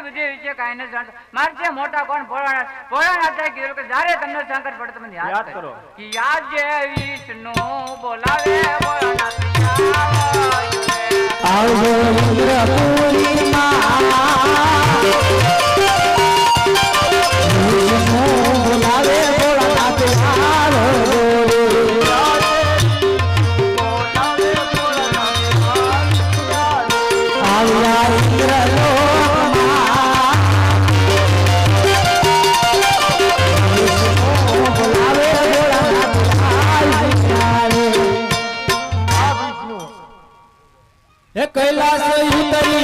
આટલી બધી વિશે કાંઈ નથી જાણતો. મારથી મોટા કોણ ભોળાનાથે કીધું કે જ્યારે તમને સંકટ પડે તમે યાદ કરો કે યાદ જે વિષ્ણુ બોલાવે ભોળાનાથ આવજો ઇન્દ્રપુરીમાં બોલાવે ભોળાનાથ આવ્યા ઇન્દ્રલોકમાં બોલાવે ભોળાનાથ કૈલાસ ઉતરી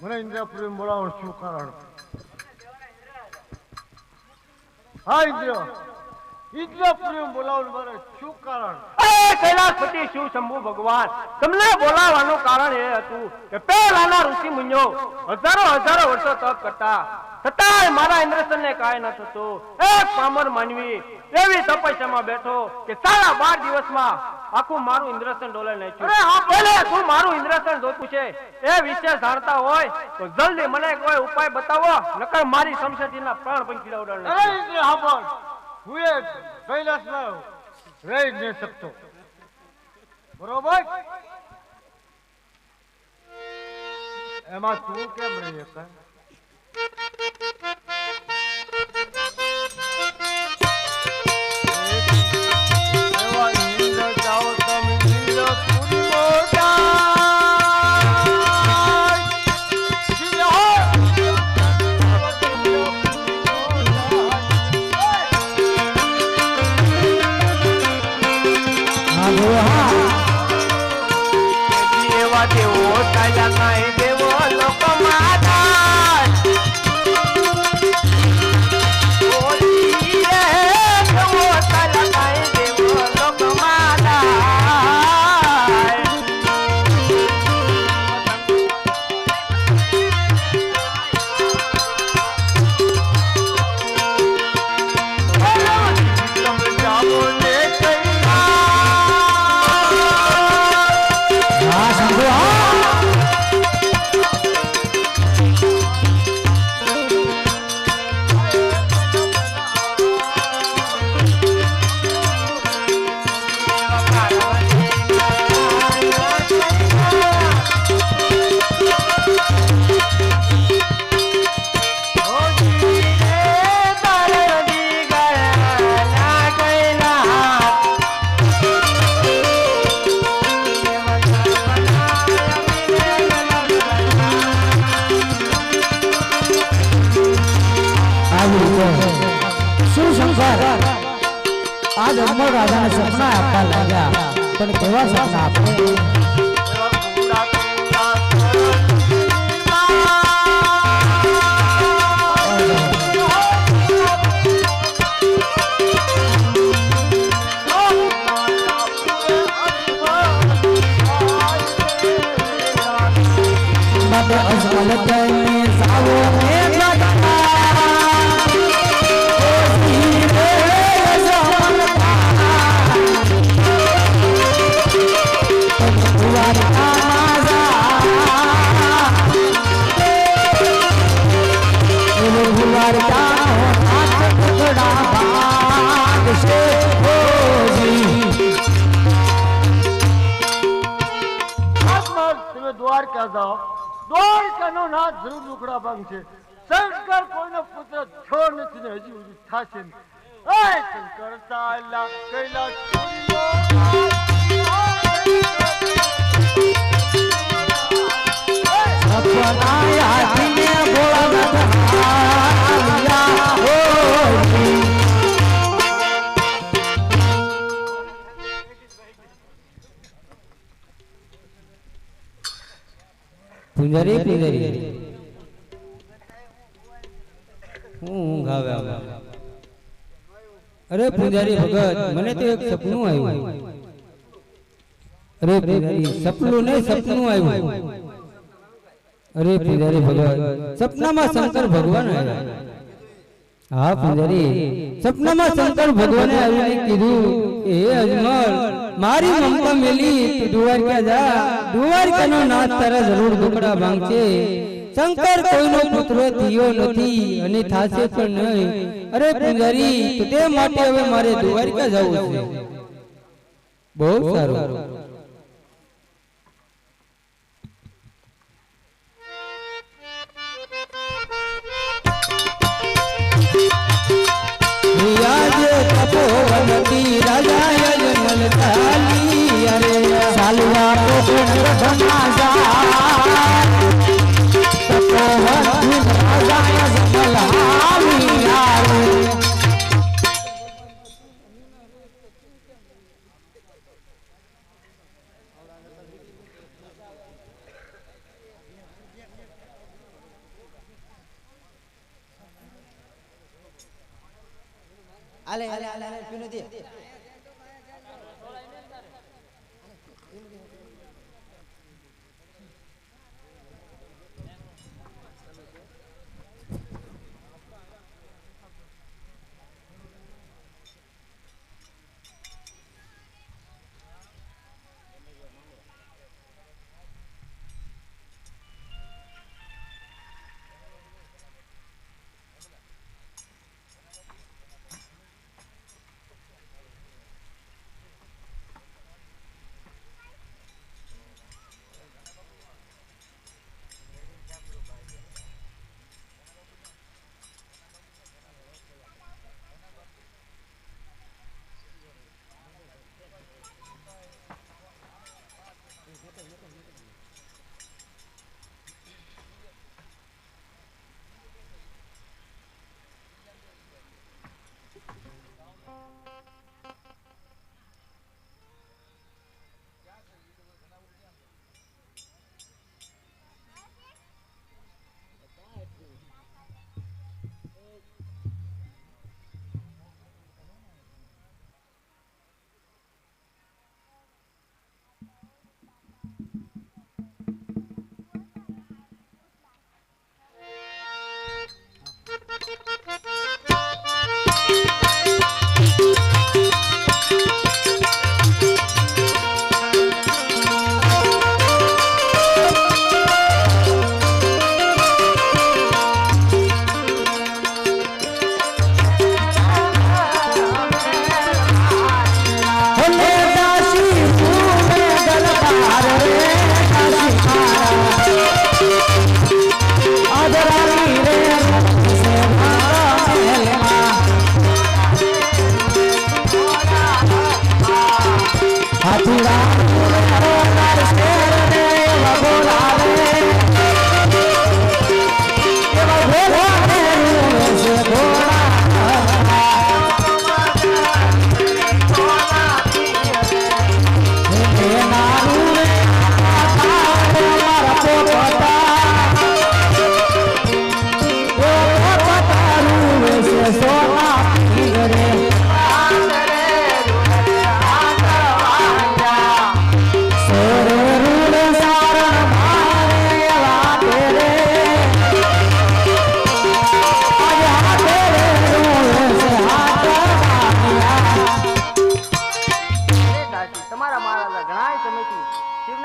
મને ઇન્દ્રપુરી બોલાવો શું કારણ? હા ઇન્દ્રપુરી બોલાવો મારે શું કારણ? કૈલાસપતિ શિવ શંભુ ભગવાન તમને બોલાવવાનું કારણ એ હતું કે પહેલાના ઋષિ મુનિઓ હજારો વર્ષો તપ કરતા છતાંય મારા ઇન્દ્રસનને કાંઈ ન થતું. એક પામર માનવી એવી તપસ્યામાં બેઠો કે સાડા 12 દિવસમાં આખું મારું ઇન્દ્રસન ડોલે નાખ્યું. અરે હા બોલે તું મારું ઇન્દ્રસન જોતું છે એ વિશે જાણતા હોય તો જલ્દી મને કોઈ ઉપાય બતાવો, નકર મારી સમસ્યાના પ્રાણ પંખીડા ઉડાડ નાખે. અરે ઇન્દ્ર હાંભળ, હું એ કૈલાસમાં રહી નહીં શકતો, બરોબર? એમાં તું કેમ રહી શકે? આજ અમર રાજાને સપના આપવા લાગ્યા પણ કેવા સપના આપે એવા ઘોડા ઘોડા બાબે અજમલ કઈને સાવો મે જગતા ઓસી રે જમલતા દ્વારકા માજા એવો દ્વારકા હાથ ટુકડા ભાગ છે ઓજી તમે દ્વારકા જાઓ દ્વારકાનો નાથ જરૂર લુકડા ભાંગ છે શંકર કોઈનો પુત્ર છો નથી ને હજી સુધી થશે ને એ શંકર સાલા કૈલાસ સપના યાદીને ભોળાનાથ હાલ્યા હોજી પૂંજારી પૂંજારી હું ઊંઘ આવે અરે પૂંજારી ભગત મને તો એક સપનું આવ્યું અરે પૂંજારી સપનું ને સપનું આવ્યું અરે પૂંજારી ભગત સપનામાં શંકર ભગવાન આવ્યા હા પૂંજારી સપનામાં શંકર ભગવાને આવીને કીધું કે હે અજમલ મારી મમતા મેલી તું દ્વારકા જા દ્વારકાનો નાથ તારા જરૂર દુકડા ભાંગશે શંકર કોઈનો પુત્ર થયો નથી અને થાશે પણ નહીં અરે પૂંજારી તો તે માટે હવે મારે દ્વારકા જવું છે બહુ સારું આજે તપોવનતી રાજા યજમલ તાલી અરે સાલવા કોકણ ધમાજા તપોવનતી રાજા યજમલ આવી આવે આલે આલે આલે આલે પીનો દે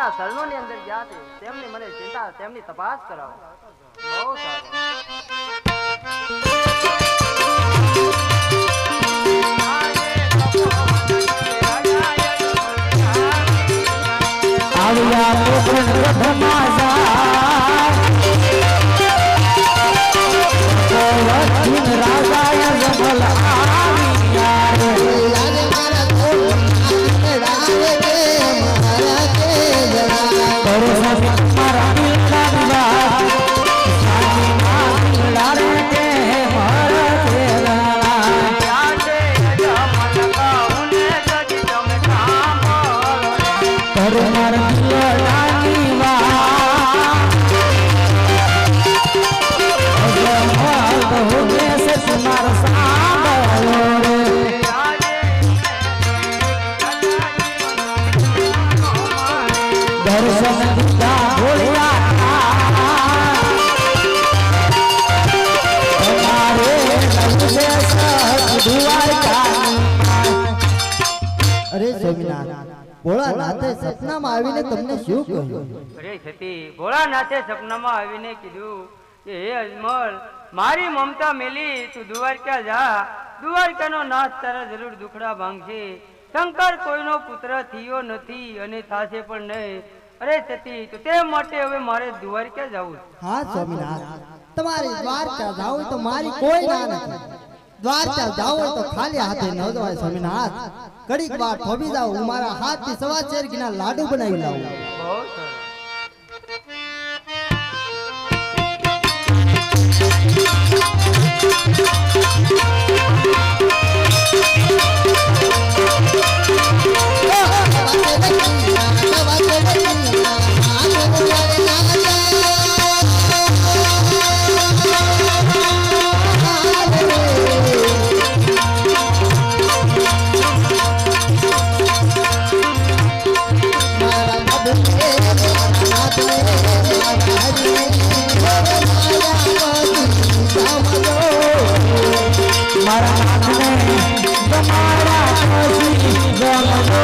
તેમના શરણોની અંદર ગયા છે તેમની મને ચિંતા તેમની તપાસ કરાવો. બહુ સારું. આવ્યા પોખરણ રથમાં જાય રાજાય જમલ આવ્યા રે. મારા દિલના વિવાદ સાંજના દિલડા રે કે મારા તેરા. મારા દિલડાની વાત હો છે તમારા સાંભળો રે. દર્શન દીધા ભોળિયા તમારે અરે સ્વામિનાથ ભોળાનાથે સપનામાં આવીને તમને શું કહ્યું? અરે સતી, ભોળાનાથે સપનામાં આવીને કીધું કે હે અજમલ, મારી મમતા મેલી તું દ્વારકા જા. દ્વારકાનો નાથ તારા જરૂર દુખડા ભાંગશે. શંકર કોઈનો પુત્ર થયો નથી અને થાશે પણ નહીં. અરે સતી, તો તે માટે હવે મારે દ્વારકા જવું. હા સ્વામિનાથ, તમારી દ્વારકા જાવ હોય તો મારી કોઈ ના નથી. દ્વારકા જાવ હોય તો ખાલી હાથે ન જવાય સ્વામિનાથ. ઘડીક વાર થોભી જાવ, હું મારા હાથથી સવા શેર ઘીના લાડુ બનાવી લાવું. બહુ સરસ. મારા નાથને તમારા પછી ગમજો.